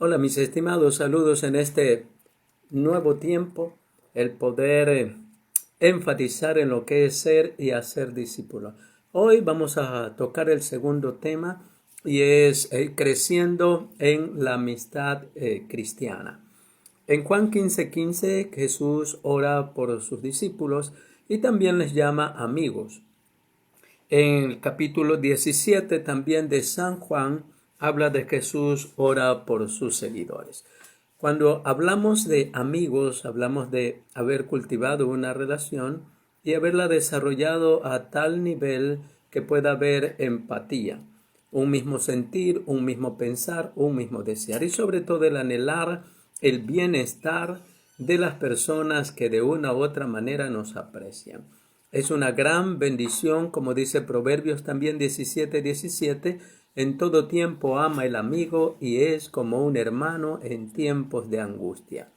Hola mis estimados, saludos en este nuevo tiempo, el poder enfatizar en lo que es ser y hacer discípulo. Hoy vamos a tocar el segundo tema y es creciendo en la amistad cristiana. En Juan 15:15 Jesús ora por sus discípulos y también les llama amigos. En el capítulo 17 también de San Juan habla de Jesús ora por sus seguidores. Cuando hablamos de amigos, hablamos de haber cultivado una relación y haberla desarrollado a tal nivel que pueda haber empatía, un mismo sentir, un mismo pensar, un mismo desear y sobre todo el anhelar el bienestar de las personas que de una u otra manera nos aprecian. Es una gran bendición, como dice Proverbios también 17:17, en todo tiempo ama el amigo y es como un hermano en tiempos de angustia.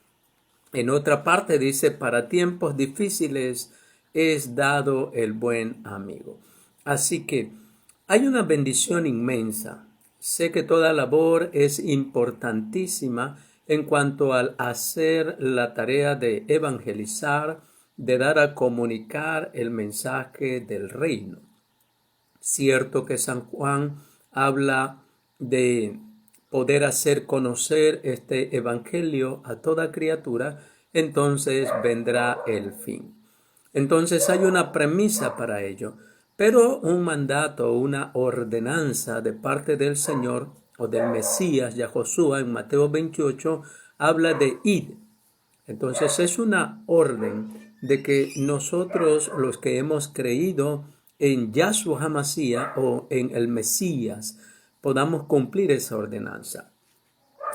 En otra parte dice, para tiempos difíciles es dado el buen amigo. Así que hay una bendición inmensa. Sé que toda labor es importantísima en cuanto al hacer la tarea de evangelizar, de dar a comunicar el mensaje del reino. Cierto que San Juan habla de poder hacer conocer este evangelio a toda criatura, entonces vendrá el fin. Entonces hay una premisa para ello, pero un mandato, una ordenanza de parte del Señor o del Mesías, Yahoshua, en Mateo 28, habla de id. Entonces es una orden de que nosotros, los que hemos creído en Yahshua HaMashiach o en el Mesías, podamos cumplir esa ordenanza.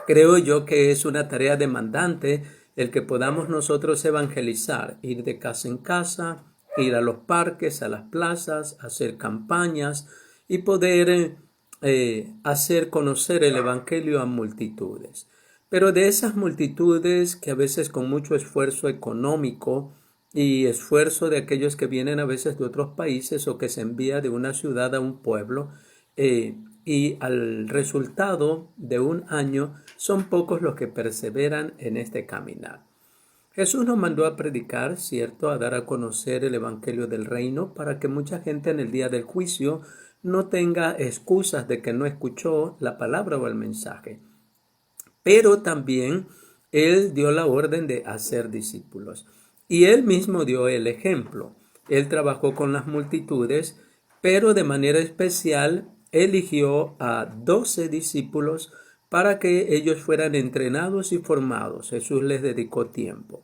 Creo yo que es una tarea demandante el que podamos nosotros evangelizar, ir de casa en casa, ir a los parques, a las plazas, hacer campañas y poder hacer conocer el evangelio a multitudes. Pero de esas multitudes que a veces con mucho esfuerzo económico y esfuerzo de aquellos que vienen a veces de otros países o que se envía de una ciudad a un pueblo, y al resultado de un año son pocos los que perseveran en este caminar. Jesús nos mandó a predicar, cierto, a dar a conocer el evangelio del reino para que mucha gente en el día del juicio no tenga excusas de que no escuchó la palabra o el mensaje. Pero también Él dio la orden de hacer discípulos. Y Él mismo dio el ejemplo. Él trabajó con las multitudes, pero de manera especial eligió a 12 discípulos para que ellos fueran entrenados y formados. Jesús les dedicó tiempo.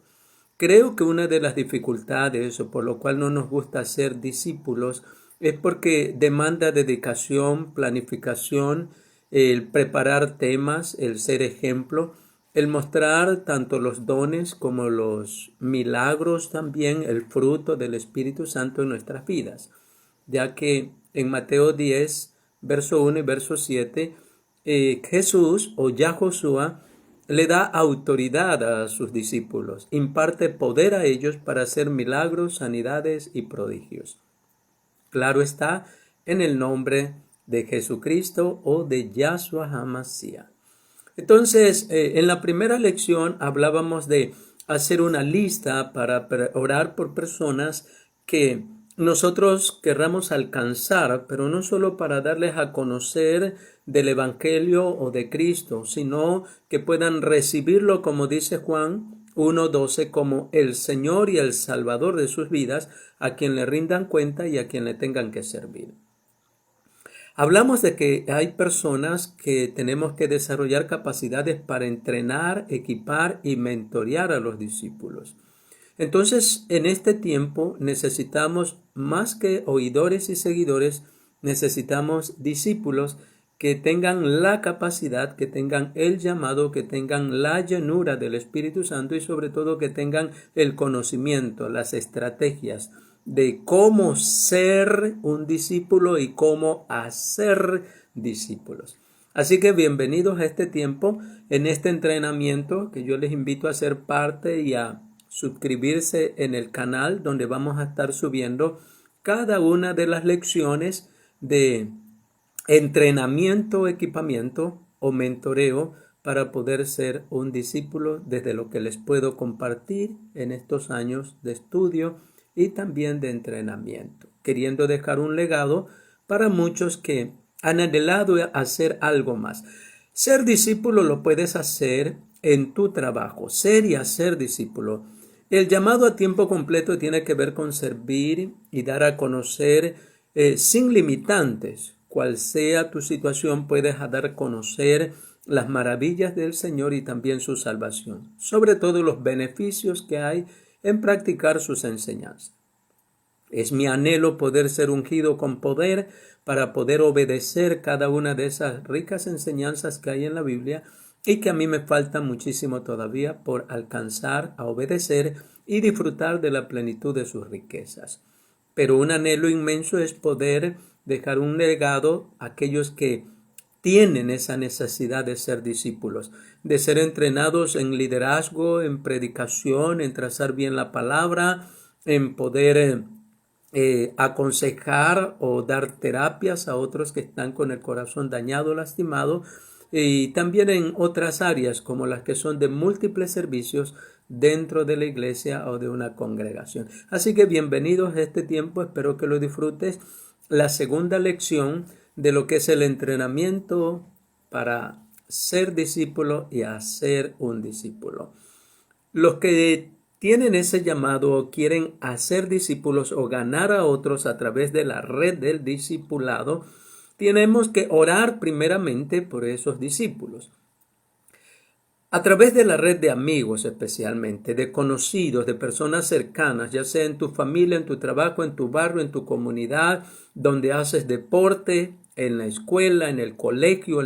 Creo que una de las dificultades o por lo cual no nos gusta ser discípulos es porque demanda dedicación, planificación, el preparar temas, el ser ejemplo, el mostrar tanto los dones como los milagros también, el fruto del Espíritu Santo en nuestras vidas. Ya que en Mateo 10, verso 1 y verso 7, Jesús o Yahoshua le da autoridad a sus discípulos, imparte poder a ellos para hacer milagros, sanidades y prodigios. Claro está, en el nombre de Jesucristo o de Yahshua HaMashiach. Entonces, en la primera lección hablábamos de hacer una lista para orar por personas que nosotros querramos alcanzar, pero no solo para darles a conocer del Evangelio o de Cristo, sino que puedan recibirlo, como dice Juan 1:12, como el Señor y el Salvador de sus vidas, a quien le rindan cuenta y a quien le tengan que servir. Hablamos de que hay personas que tenemos que desarrollar capacidades para entrenar, equipar y mentorear a los discípulos. Entonces, en este tiempo necesitamos más que oidores y seguidores, necesitamos discípulos que tengan la capacidad, que tengan el llamado, que tengan la llenura del Espíritu Santo y sobre todo que tengan el conocimiento, las estrategias de cómo ser un discípulo y cómo hacer discípulos. Así que bienvenidos a este tiempo, en este entrenamiento que yo les invito a ser parte y a suscribirse en el canal donde vamos a estar subiendo cada una de las lecciones de entrenamiento, equipamiento o mentoreo para poder ser un discípulo desde lo que les puedo compartir en estos años de estudio y también de entrenamiento, queriendo dejar un legado para muchos que han anhelado hacer algo más. Ser discípulo lo puedes hacer en tu trabajo, ser y hacer discípulo. El llamado a tiempo completo tiene que ver con servir y dar a conocer sin limitantes. Cual sea tu situación, puedes dar a conocer las maravillas del Señor y también su salvación, sobre todo los beneficios que hay en practicar sus enseñanzas. Es mi anhelo poder ser ungido con poder para poder obedecer cada una de esas ricas enseñanzas que hay en la Biblia y que a mí me falta muchísimo todavía por alcanzar a obedecer y disfrutar de la plenitud de sus riquezas. Pero un anhelo inmenso es poder dejar un legado a aquellos que tienen esa necesidad de ser discípulos, de ser entrenados en liderazgo, en predicación, en trazar bien la palabra, en poder aconsejar o dar terapias a otros que están con el corazón dañado, lastimado, y también en otras áreas como las que son de múltiples servicios dentro de la iglesia o de una congregación. Así que bienvenidos a este tiempo, espero que lo disfrutes. La segunda lección de lo que es el entrenamiento para ser discípulo y hacer un discípulo. Los que tienen ese llamado o quieren hacer discípulos o ganar a otros a través de la red del discipulado, tenemos que orar primeramente por esos discípulos. A través de la red de amigos especialmente, de conocidos, de personas cercanas, ya sea en tu familia, en tu trabajo, en tu barrio, en tu comunidad, donde haces deporte, en la escuela, en el colegio,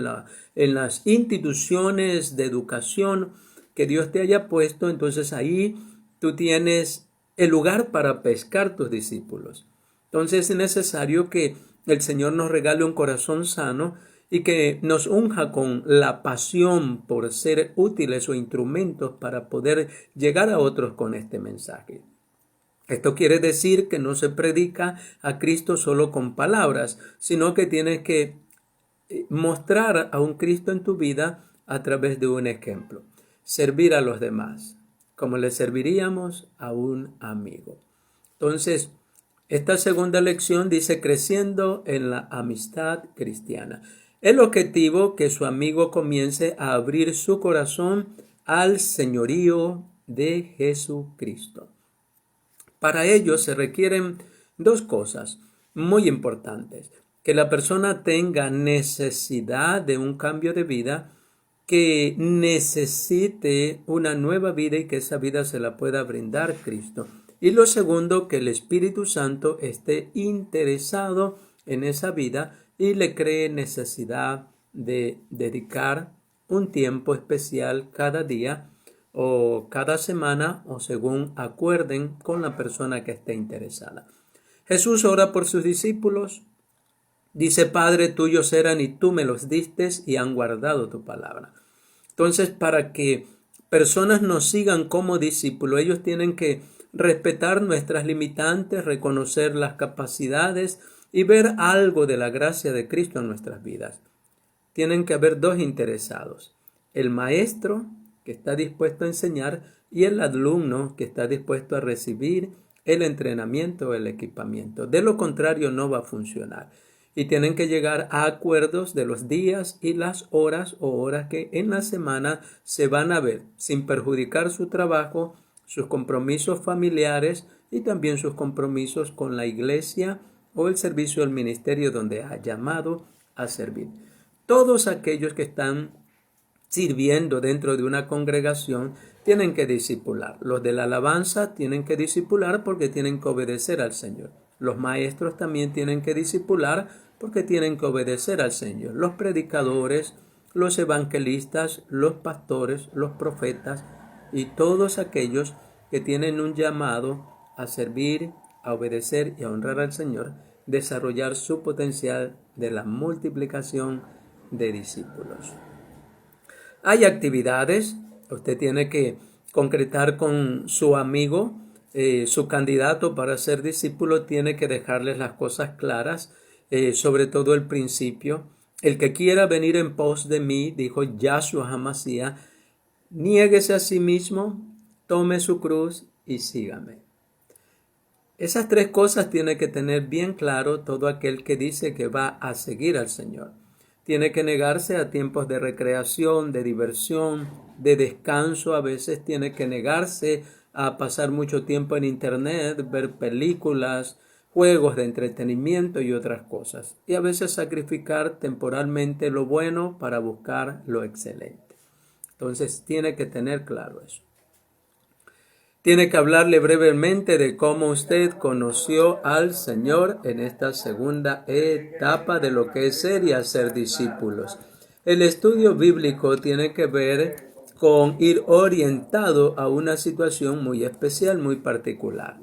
en las instituciones de educación que Dios te haya puesto, entonces ahí tú tienes el lugar para pescar tus discípulos. Entonces es necesario que el Señor nos regale un corazón sano y que nos unja con la pasión por ser útiles o instrumentos para poder llegar a otros con este mensaje. Esto quiere decir que no se predica a Cristo solo con palabras, sino que tienes que mostrar a un Cristo en tu vida a través de un ejemplo. Servir a los demás, como le serviríamos a un amigo. Entonces, esta segunda lección dice creciendo en la amistad cristiana. El objetivo que su amigo comience a abrir su corazón al señorío de Jesucristo. Para ello se requieren dos cosas muy importantes. Que la persona tenga necesidad de un cambio de vida, que necesite una nueva vida y que esa vida se la pueda brindar Cristo. Y lo segundo, que el Espíritu Santo esté interesado en esa vida y le cree necesidad de dedicar un tiempo especial cada día o cada semana o según acuerden con la persona que esté interesada. Jesús ora por sus discípulos. Dice, Padre, tuyos eran y tú me los diste y han guardado tu palabra. Entonces, para que personas nos sigan como discípulos, ellos tienen que respetar nuestras limitantes, reconocer las capacidades y ver algo de la gracia de Cristo en nuestras vidas. Tienen que haber dos interesados, el maestro que está dispuesto a enseñar y el alumno que está dispuesto a recibir el entrenamiento o el equipamiento. De lo contrario, no va a funcionar. Y tienen que llegar a acuerdos de los días y las horas o horas que en la semana se van a ver, sin perjudicar su trabajo, sus compromisos familiares y también sus compromisos con la iglesia o el servicio del ministerio donde ha llamado a servir. Todos aquellos que están sirviendo dentro de una congregación tienen que discipular. Los de la alabanza tienen que discipular porque tienen que obedecer al Señor. Los maestros también tienen que discipular porque tienen que obedecer al Señor. Los predicadores, los evangelistas, los pastores, los profetas y todos aquellos que tienen un llamado a servir, a obedecer y a honrar al Señor, desarrollar su potencial de la multiplicación de discípulos. Hay actividades, usted tiene que concretar con su amigo, su candidato para ser discípulo, tiene que dejarles las cosas claras, sobre todo el principio, El que quiera venir en pos de mí, dijo Yahshua HaMashiach, niéguese a sí mismo, tome su cruz y sígame. Esas tres cosas tiene que tener bien claro todo aquel que dice que va a seguir al Señor. Tiene que negarse a tiempos de recreación, de diversión, de descanso. A veces tiene que negarse a pasar mucho tiempo en internet, ver películas, juegos de entretenimiento y otras cosas. Y a veces sacrificar temporalmente lo bueno para buscar lo excelente. Entonces tiene que tener claro eso. Tiene que hablarle brevemente de cómo usted conoció al Señor en esta segunda etapa de lo que es ser y hacer discípulos. El estudio bíblico tiene que ver con ir orientado a una situación muy especial, muy particular.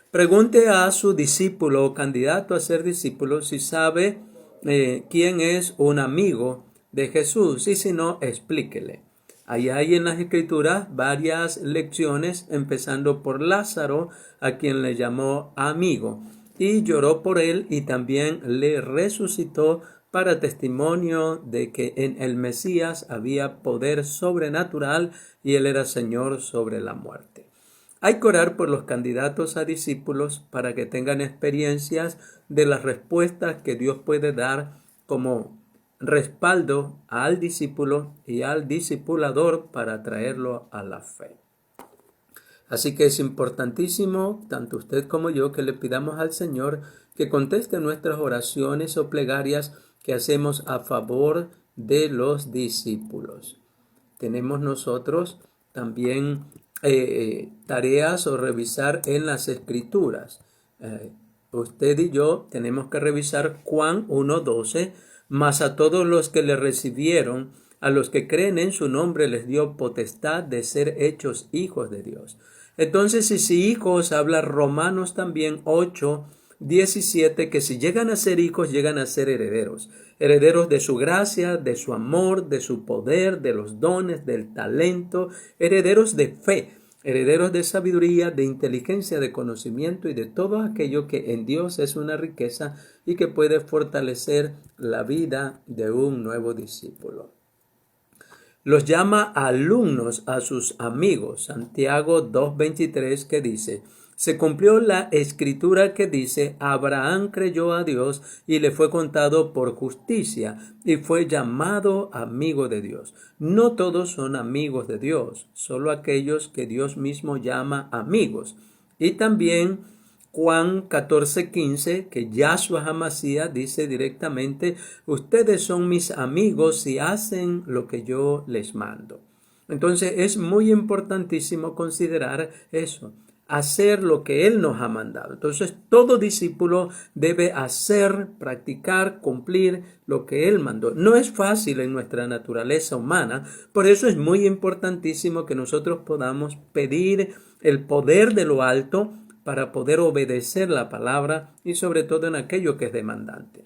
Pregunte a su discípulo o candidato a ser discípulo si sabe quién es un amigo de Jesús y si no, explíquele. Ahí hay en las Escrituras varias lecciones, empezando por Lázaro, a quien le llamó amigo, y lloró por él y también le resucitó para testimonio de que en el Mesías había poder sobrenatural y él era Señor sobre la muerte. Hay que orar por los candidatos a discípulos para que tengan experiencias de las respuestas que Dios puede dar como respaldo al discípulo y al discipulador para traerlo a la fe. Así que es importantísimo, tanto usted como yo, que le pidamos al Señor que conteste nuestras oraciones o plegarias que hacemos a favor de los discípulos. Tenemos nosotros también tareas o revisar en las Escrituras. Usted y yo tenemos que revisar Juan 1:12, mas a todos los que le recibieron, a los que creen en su nombre, les dio potestad de ser hechos hijos de Dios. Entonces, si hijos, habla Romanos también 8:17, que si llegan a ser hijos, llegan a ser herederos. Herederos de su gracia, de su amor, de su poder, de los dones, del talento, herederos de fe, herederos de sabiduría, de inteligencia, de conocimiento y de todo aquello que en Dios es una riqueza y que puede fortalecer la vida de un nuevo discípulo. Los llama alumnos a sus amigos. Santiago 2:23 que dice, se cumplió la escritura que dice, Abraham creyó a Dios y le fue contado por justicia y fue llamado amigo de Dios. No todos son amigos de Dios, solo aquellos que Dios mismo llama amigos. Y también Juan 14:15, que Yahshua HaMashiach dice directamente, ustedes son mis amigos si hacen lo que yo les mando. Entonces es muy importantísimo considerar eso, hacer lo que Él nos ha mandado. Entonces todo discípulo debe hacer, practicar, cumplir lo que Él mandó. No es fácil en nuestra naturaleza humana, por eso es muy importantísimo que nosotros podamos pedir el poder de lo alto para poder obedecer la palabra y sobre todo en aquello que es demandante.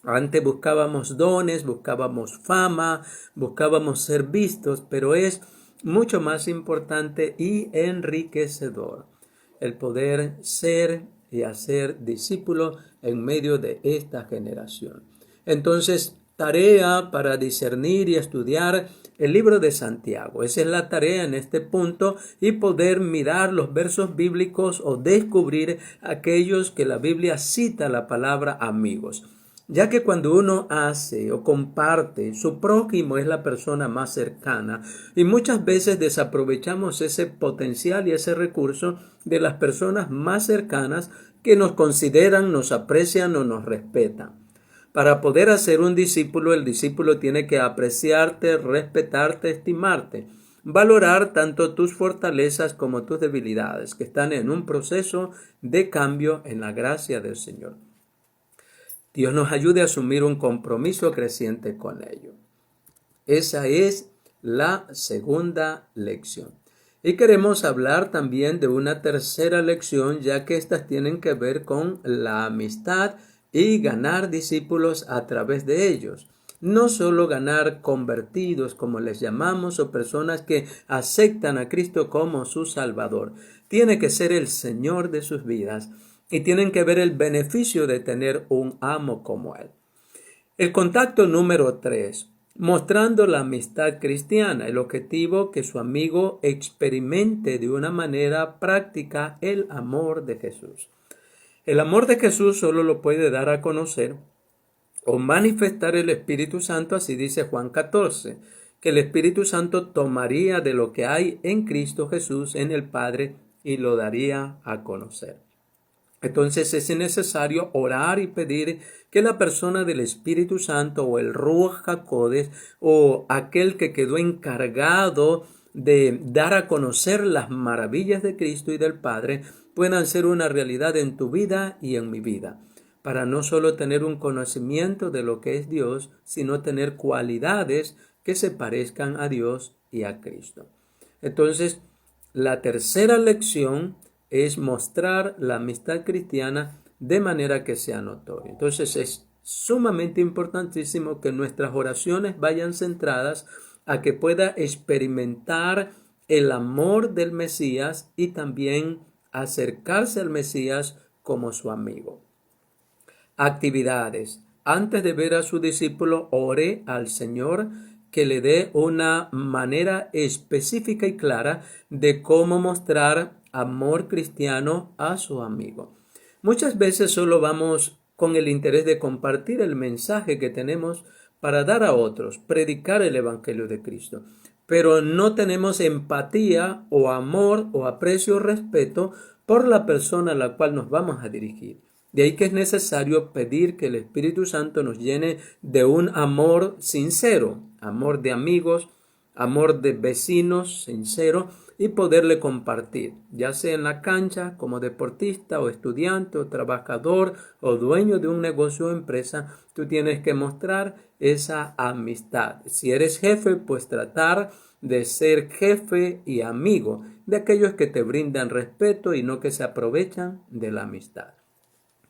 Antes buscábamos dones, buscábamos fama, buscábamos ser vistos, pero es mucho más importante y enriquecedor el poder ser y hacer discípulo en medio de esta generación. Entonces, tarea para discernir y estudiar el libro de Santiago. Esa es la tarea en este punto y poder mirar los versos bíblicos o descubrir aquellos que la Biblia cita la palabra amigos. Ya que cuando uno hace o comparte, su prójimo es la persona más cercana y muchas veces desaprovechamos ese potencial y ese recurso de las personas más cercanas que nos consideran, nos aprecian o nos respetan. Para poder hacer un discípulo, el discípulo tiene que apreciarte, respetarte, estimarte, valorar tanto tus fortalezas como tus debilidades, que están en un proceso de cambio en la gracia del Señor. Dios nos ayude a asumir un compromiso creciente con ello. Esa es la segunda lección. Y queremos hablar también de una tercera lección, ya que estas tienen que ver con la amistad y ganar discípulos a través de ellos. No solo ganar convertidos, como les llamamos, o personas que aceptan a Cristo como su Salvador. Tiene que ser el Señor de sus vidas y tienen que ver el beneficio de tener un amo como Él. El contacto número 3, mostrando la amistad cristiana. El objetivo que su amigo experimente de una manera práctica el amor de Jesús. El amor de Jesús solo lo puede dar a conocer o manifestar el Espíritu Santo, así dice Juan 14, que el Espíritu Santo tomaría de lo que hay en Cristo Jesús, en el Padre, y lo daría a conocer. Entonces es necesario orar y pedir que la persona del Espíritu Santo o el Ruach HaKodesh o aquel que quedó encargado de dar a conocer las maravillas de Cristo y del Padre puedan ser una realidad en tu vida y en mi vida, para no solo tener un conocimiento de lo que es Dios, sino tener cualidades que se parezcan a Dios y a Cristo. Entonces, la tercera lección es mostrar la amistad cristiana de manera que sea notoria. Entonces, es sumamente importantísimo que nuestras oraciones vayan centradas a que pueda experimentar el amor del Mesías y también acercarse al Mesías como su amigo. Actividades. Antes de ver a su discípulo, ore al Señor que le dé una manera específica y clara de cómo mostrar amor cristiano a su amigo. Muchas veces solo vamos con el interés de compartir el mensaje que tenemos para dar a otros, predicar el Evangelio de Cristo, pero no tenemos empatía o amor o aprecio o respeto por la persona a la cual nos vamos a dirigir. De ahí que es necesario pedir que el Espíritu Santo nos llene de un amor sincero, amor de amigos, amor de vecinos sincero y poderle compartir, ya sea en la cancha como deportista o estudiante o trabajador o dueño de un negocio o empresa, tú tienes que mostrar esa amistad. Si eres jefe, pues tratar de ser jefe y amigo de aquellos que te brindan respeto y no que se aprovechan de la amistad.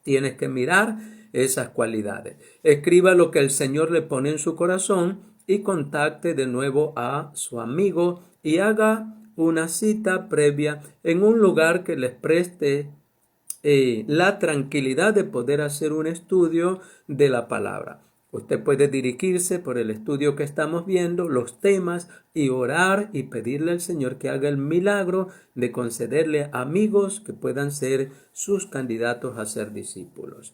Tienes que mirar esas cualidades. Escriba lo que el Señor le pone en su corazón y contacte de nuevo a su amigo y haga una cita previa en un lugar que les preste la tranquilidad de poder hacer un estudio de la palabra. Usted puede dirigirse por el estudio que estamos viendo, los temas, y orar y pedirle al Señor que haga el milagro de concederle amigos que puedan ser sus candidatos a ser discípulos.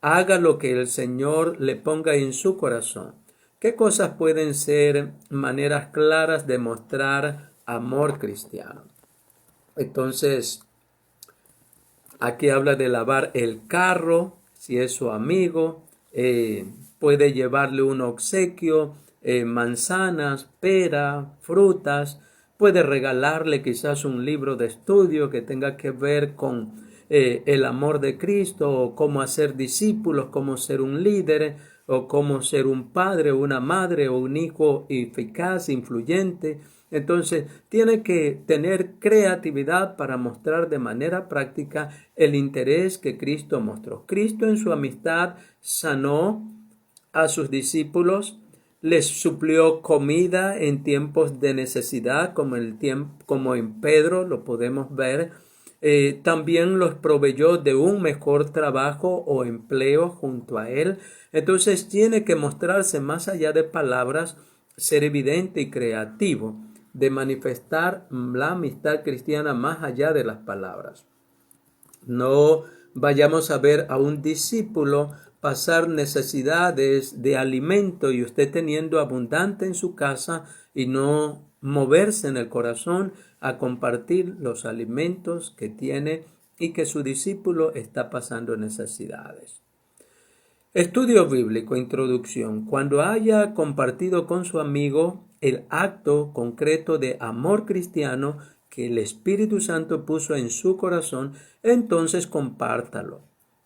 Haga lo que el Señor le ponga en su corazón. ¿Qué cosas pueden ser maneras claras de mostrar amor cristiano? Entonces, aquí habla de lavar el carro, si es su amigo, puede llevarle un obsequio, manzanas, pera, frutas, puede regalarle quizás un libro de estudio que tenga que ver con el amor de Cristo, o cómo hacer discípulos, cómo ser un líder, o cómo ser un padre, una madre, o un hijo eficaz, influyente. Entonces, tiene que tener creatividad para mostrar de manera práctica el interés que Cristo mostró. Cristo en su amistad sanó a sus discípulos, les suplió comida en tiempos de necesidad, como en Pedro lo podemos ver. También los proveyó de un mejor trabajo o empleo junto a él. Entonces tiene que mostrarse más allá de palabras, ser evidente y creativo, de manifestar la amistad cristiana más allá de las palabras. No vayamos a ver a un discípulo pasar necesidades de alimento y usted teniendo abundante en su casa y no moverse en el corazón a compartir los alimentos que tiene y que su discípulo está pasando necesidades. Estudio bíblico, introducción. Cuando haya compartido con su amigo el acto concreto de amor cristiano que el Espíritu Santo puso en su corazón, entonces compártalo.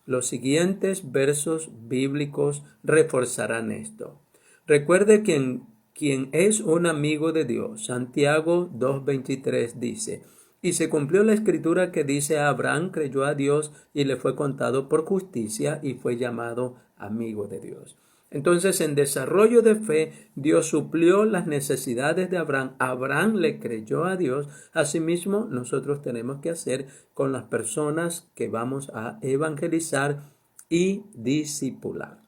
Los siguientes versos bíblicos reforzarán esto. Recuerde quien es un amigo de Dios. Santiago 2:23 dice: y se cumplió la escritura que dice: Abraham creyó a Dios y le fue contado por justicia y fue llamado amigo de Dios. Entonces, en desarrollo de fe, Dios suplió las necesidades de Abraham. Abraham le creyó a Dios. Asimismo, nosotros tenemos que hacer con las personas que vamos a evangelizar y discipular.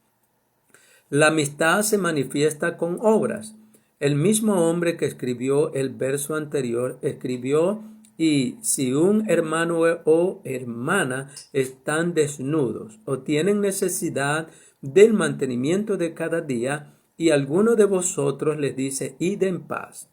La amistad se manifiesta con obras. El mismo hombre que escribió el verso anterior escribió: y si un hermano o hermana están desnudos o tienen necesidad del mantenimiento de cada día, y alguno de vosotros les dice: id en paz,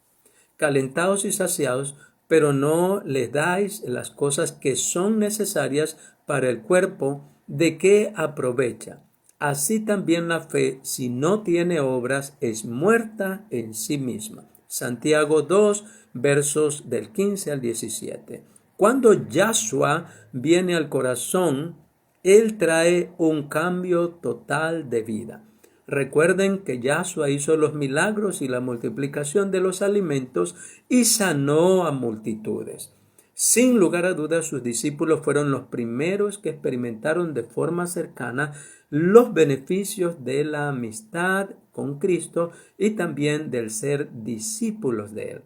calentados y saciados, pero no les dais las cosas que son necesarias para el cuerpo, ¿de qué aprovecha? Así también la fe, si no tiene obras, es muerta en sí misma. Santiago 2, versos del 15 al 17. Cuando Yahshua viene al corazón, Él trae un cambio total de vida. Recuerden que Yahshua hizo los milagros y la multiplicación de los alimentos y sanó a multitudes. Sin lugar a dudas, sus discípulos fueron los primeros que experimentaron de forma cercana los beneficios de la amistad con Cristo y también del ser discípulos de Él.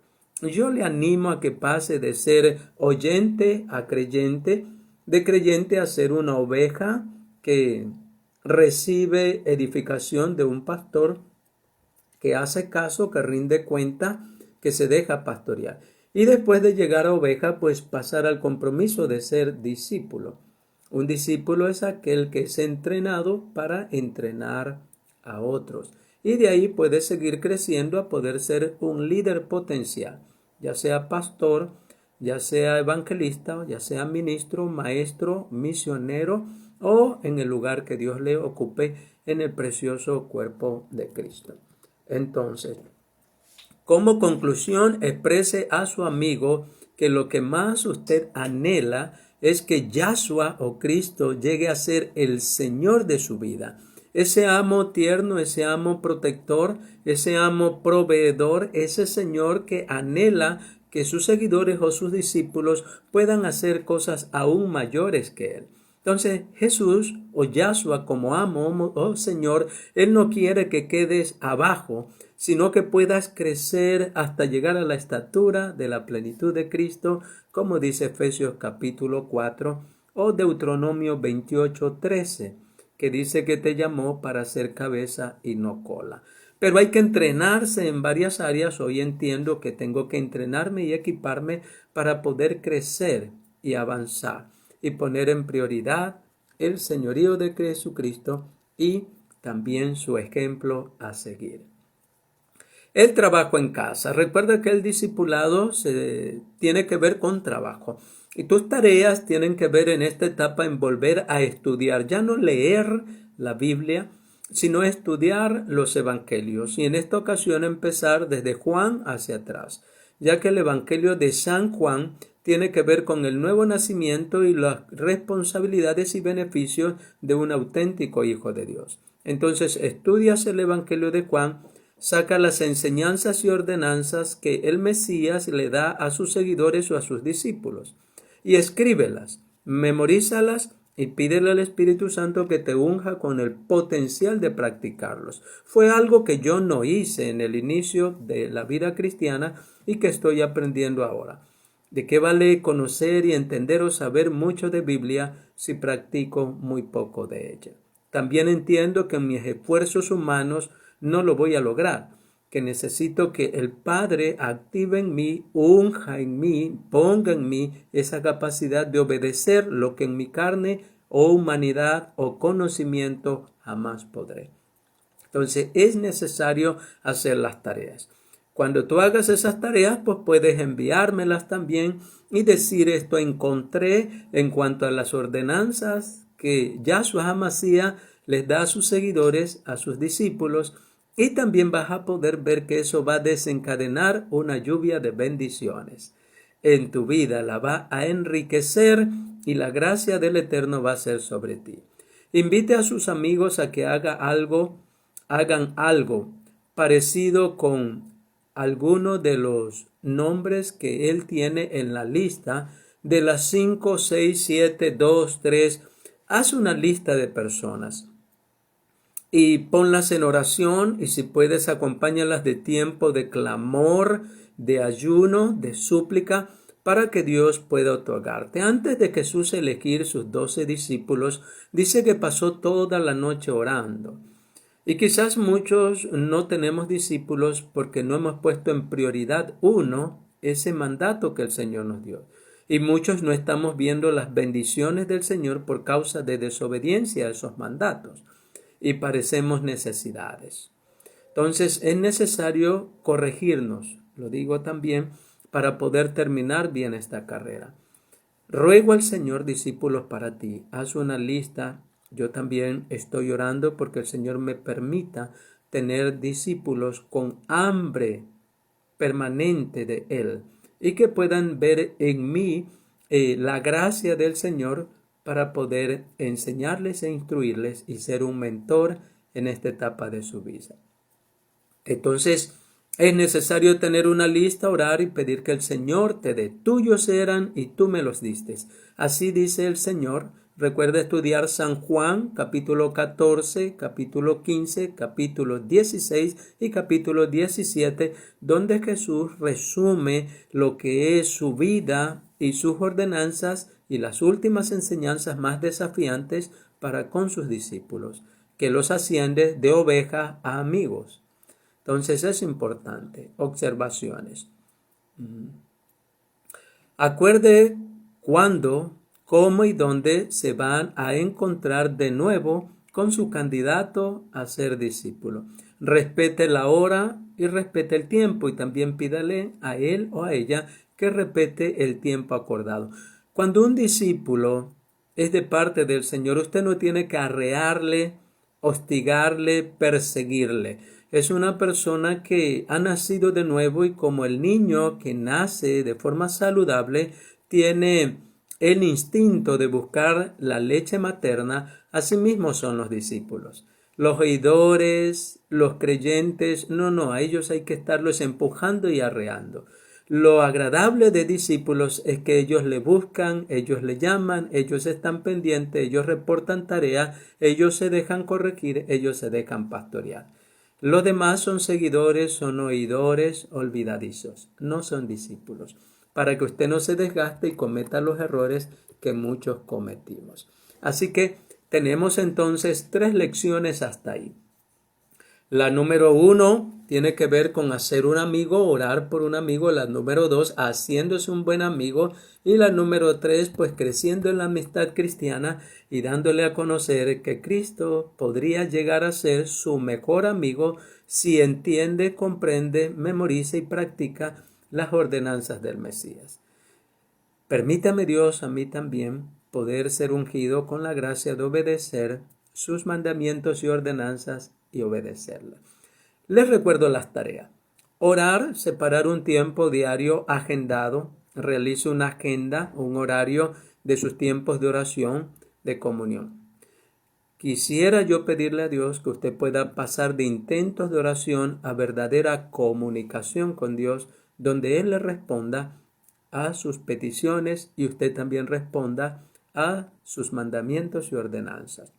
Yo le animo a que pase de ser oyente a creyente, de creyente a ser una oveja que recibe edificación de un pastor, que hace caso, que rinde cuenta, que se deja pastorear. Y después de llegar a oveja, pues pasar al compromiso de ser discípulo. Un discípulo es aquel que es entrenado para entrenar a otros. Y de ahí puede seguir creciendo a poder ser un líder potencial, ya sea pastor, ya sea evangelista, ya sea ministro, maestro, misionero o en el lugar que Dios le ocupe en el precioso cuerpo de Cristo. Entonces, como conclusión, exprese a su amigo que lo que más usted anhela es que Yahshua o Cristo llegue a ser el Señor de su vida. Ese amo tierno, ese amo protector, ese amo proveedor, ese Señor que anhela que sus seguidores o sus discípulos puedan hacer cosas aún mayores que Él. Entonces Jesús o Yahshua como amo o Señor, Él no quiere que quedes abajo, sino que puedas crecer hasta llegar a la estatura de la plenitud de Cristo, como dice Efesios capítulo 4 o Deuteronomio 28:13, que dice que te llamó para ser cabeza y no cola. Pero hay que entrenarse en varias áreas. Hoy entiendo que tengo que entrenarme y equiparme para poder crecer y avanzar y poner en prioridad el señorío de Jesucristo y también su ejemplo a seguir. El trabajo en casa. Recuerda que el discipulado tiene que ver con trabajo. Y tus tareas tienen que ver en esta etapa en volver a estudiar. Ya no leer la Biblia, sino estudiar los evangelios. Y en esta ocasión empezar desde Juan hacia atrás, ya que el evangelio de San Juan tiene que ver con el nuevo nacimiento y las responsabilidades y beneficios de un auténtico hijo de Dios. Entonces estudias el evangelio de Juan, saca las enseñanzas y ordenanzas que el Mesías le da a sus seguidores o a sus discípulos y escríbelas, memorízalas y pídele al Espíritu Santo que te unja con el potencial de practicarlos. Fue algo que yo no hice en el inicio de la vida cristiana y que estoy aprendiendo ahora. ¿De qué vale conocer y entender o saber mucho de Biblia si practico muy poco de ella? También entiendo que en mis esfuerzos humanos no lo voy a lograr, que necesito que el Padre active en mí, unja en mí, ponga en mí esa capacidad de obedecer lo que en mi carne o humanidad o conocimiento jamás podré. Entonces es necesario hacer las tareas. Cuando tú hagas esas tareas, pues puedes enviármelas también y decir: esto encontré en cuanto a las ordenanzas que Yahshua HaMashiach les da a sus seguidores, a sus discípulos, y también vas a poder ver que eso va a desencadenar una lluvia de bendiciones en tu vida, la va a enriquecer y la gracia del Eterno va a ser sobre ti. Invite a sus amigos a que hagan algo parecido con alguno de los nombres que él tiene en la lista de las 5, 6, 7, 2, 3. Haz una lista de personas y ponlas en oración, y si puedes acompáñalas de tiempo de clamor, de ayuno, de súplica, para que Dios pueda otorgarte. Antes de Jesús elegir sus 12 discípulos, dice que pasó toda la noche orando. Y quizás muchos no tenemos discípulos porque no hemos puesto en prioridad ese mandato que el Señor nos dio. Y muchos no estamos viendo las bendiciones del Señor por causa de desobediencia a esos mandatos. Y parecemos necesidades. Entonces es necesario corregirnos, lo digo también, para poder terminar bien esta carrera. Ruego al Señor discípulos para ti. Haz una lista. Yo también estoy orando porque el Señor me permita tener discípulos con hambre permanente de Él y que puedan ver en mí la gracia del Señor para poder enseñarles e instruirles y ser un mentor en esta etapa de su vida. Entonces, es necesario tener una lista, orar y pedir que el Señor te dé. Tuyos eran y tú me los diste. Así dice el Señor. Recuerda estudiar San Juan, capítulo 14, capítulo 15, capítulo 16 y capítulo 17, donde Jesús resume lo que es su vida y sus ordenanzas y las últimas enseñanzas más desafiantes para con sus discípulos, que los asciende de oveja a amigos. Entonces es importante. Observaciones. Acuerde cuándo, cómo y dónde se van a encontrar de nuevo con su candidato a ser discípulo. Respete la hora y respete el tiempo y también pídale a él o a ella que respete el tiempo acordado. Cuando un discípulo es de parte del Señor, usted no tiene que arrearle, hostigarle, perseguirle. Es una persona que ha nacido de nuevo y como el niño que nace de forma saludable tiene el instinto de buscar la leche materna, asimismo son los discípulos. Los oidores, los creyentes, no, a ellos hay que estarlos empujando y arreando. Lo agradable de discípulos es que ellos le buscan, ellos le llaman, ellos están pendientes, ellos reportan tarea, ellos se dejan corregir, ellos se dejan pastorear. Los demás son seguidores, son oidores, olvidadizos, no son discípulos, para que usted no se desgaste y cometa los errores que muchos cometimos. Así que tenemos entonces 3 lecciones hasta ahí. La número 1 tiene que ver con hacer un amigo, orar por un amigo. La número 2, haciéndose un buen amigo. Y la número 3, pues creciendo en la amistad cristiana y dándole a conocer que Cristo podría llegar a ser su mejor amigo si entiende, comprende, memoriza y practica las ordenanzas del Mesías. Permítame Dios a mí también poder ser ungido con la gracia de obedecer sus mandamientos y ordenanzas y obedecerlas. Les recuerdo las tareas. Orar, separar un tiempo diario agendado. Realice una agenda, un horario de sus tiempos de oración, de comunión. Quisiera yo pedirle a Dios que usted pueda pasar de intentos de oración a verdadera comunicación con Dios, donde Él le responda a sus peticiones y usted también responda a sus mandamientos y ordenanzas.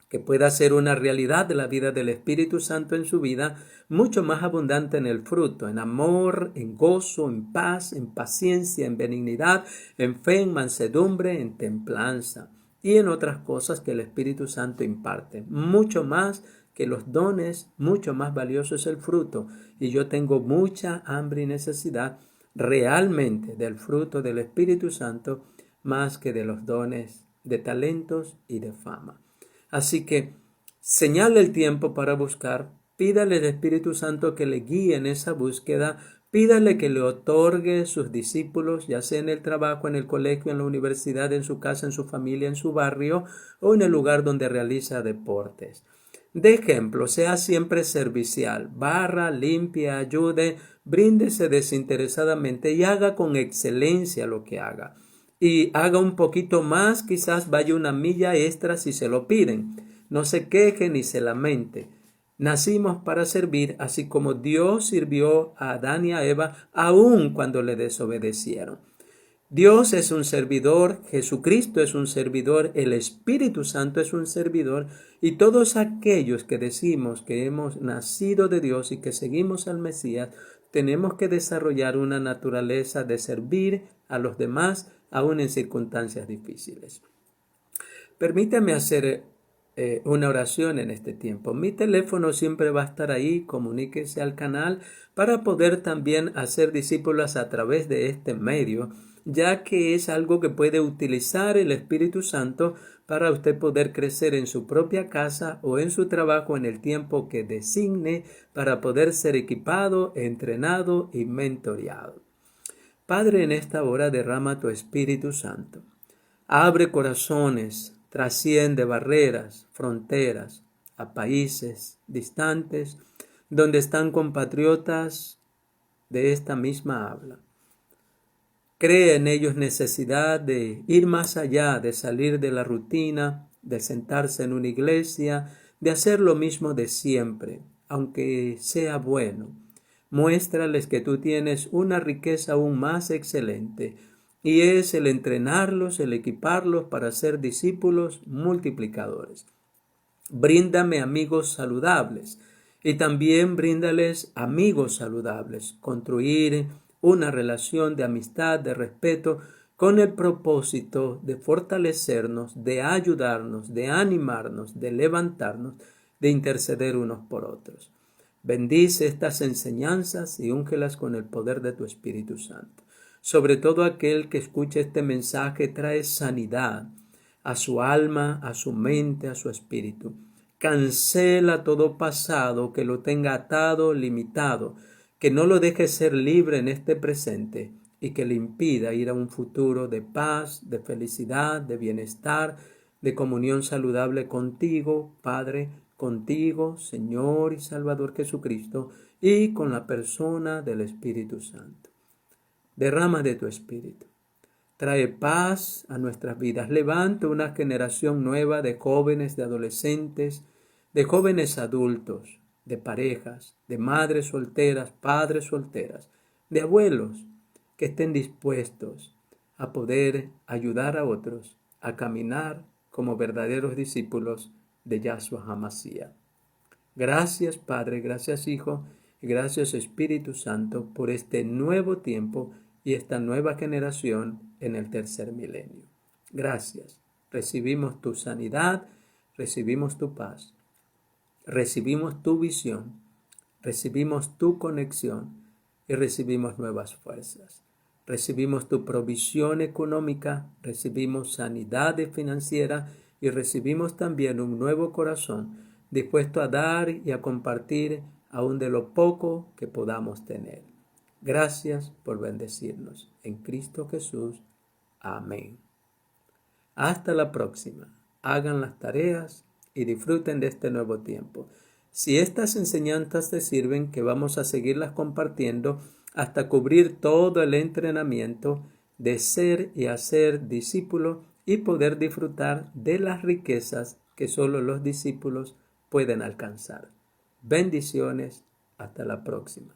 Que pueda ser una realidad de la vida del Espíritu Santo en su vida, mucho más abundante en el fruto, en amor, en gozo, en paz, en paciencia, en benignidad, en fe, en mansedumbre, en templanza y en otras cosas que el Espíritu Santo imparte. Mucho más que los dones, mucho más valioso es el fruto. Y yo tengo mucha hambre y necesidad realmente del fruto del Espíritu Santo más que de los dones de talentos y de fama. Así que señale el tiempo para buscar, pídale al Espíritu Santo que le guíe en esa búsqueda, pídale que le otorgue sus discípulos, ya sea en el trabajo, en el colegio, en la universidad, en su casa, en su familia, en su barrio o en el lugar donde realiza deportes. De ejemplo, sea siempre servicial, barra, limpie, ayude, bríndese desinteresadamente y haga con excelencia lo que haga. Y haga un poquito más, quizás vaya una milla extra si se lo piden. No se queje ni se lamente. Nacimos para servir, así como Dios sirvió a Adán y a Eva, aun cuando le desobedecieron. Dios es un servidor, Jesucristo es un servidor, el Espíritu Santo es un servidor, y todos aquellos que decimos que hemos nacido de Dios y que seguimos al Mesías, tenemos que desarrollar una naturaleza de servir a los demás, aún en circunstancias difíciles. Permítame hacer una oración en este tiempo. Mi teléfono siempre va a estar ahí, comuníquese al canal para poder también hacer discípulos a través de este medio, ya que es algo que puede utilizar el Espíritu Santo para usted poder crecer en su propia casa o en su trabajo en el tiempo que designe para poder ser equipado, entrenado y mentoreado. Padre, en esta hora derrama tu Espíritu Santo. Abre corazones, trasciende barreras, fronteras, a países distantes, donde están compatriotas de esta misma habla. Crea en ellos necesidad de ir más allá, de salir de la rutina, de sentarse en una iglesia, de hacer lo mismo de siempre, aunque sea bueno. Muéstrales que tú tienes una riqueza aún más excelente, y es el entrenarlos, el equiparlos para ser discípulos multiplicadores. Bríndame amigos saludables y también bríndales amigos saludables. Construir una relación de amistad, de respeto, con el propósito de fortalecernos, de ayudarnos, de animarnos, de levantarnos, de interceder unos por otros. Bendice estas enseñanzas y úngelas con el poder de tu Espíritu Santo. Sobre todo aquel que escuche este mensaje trae sanidad a su alma, a su mente, a su espíritu. Cancela todo pasado que lo tenga atado, limitado, que no lo deje ser libre en este presente y que le impida ir a un futuro de paz, de felicidad, de bienestar, de comunión saludable contigo, Padre, contigo, Señor y Salvador Jesucristo, y con la persona del Espíritu Santo. Derrama de tu Espíritu. Trae paz a nuestras vidas. Levanta una generación nueva de jóvenes, de adolescentes, de jóvenes adultos, de parejas, de madres solteras, padres solteras, de abuelos que estén dispuestos a poder ayudar a otros a caminar como verdaderos discípulos de Yahshua HaMashiach. Gracias, Padre, gracias, Hijo, y gracias, Espíritu Santo, por este nuevo tiempo y esta nueva generación en el tercer milenio. Gracias. Recibimos tu sanidad, recibimos tu paz, recibimos tu visión, recibimos tu conexión y recibimos nuevas fuerzas. Recibimos tu provisión económica, recibimos sanidad financiera y recibimos también un nuevo corazón dispuesto a dar y a compartir aún de lo poco que podamos tener. Gracias por bendecirnos. En Cristo Jesús. Amén. Hasta la próxima. Hagan las tareas y disfruten de este nuevo tiempo. Si estas enseñanzas te sirven, que vamos a seguirlas compartiendo hasta cubrir todo el entrenamiento de ser y hacer discípulo y poder disfrutar de las riquezas que solo los discípulos pueden alcanzar. Bendiciones. Hasta la próxima.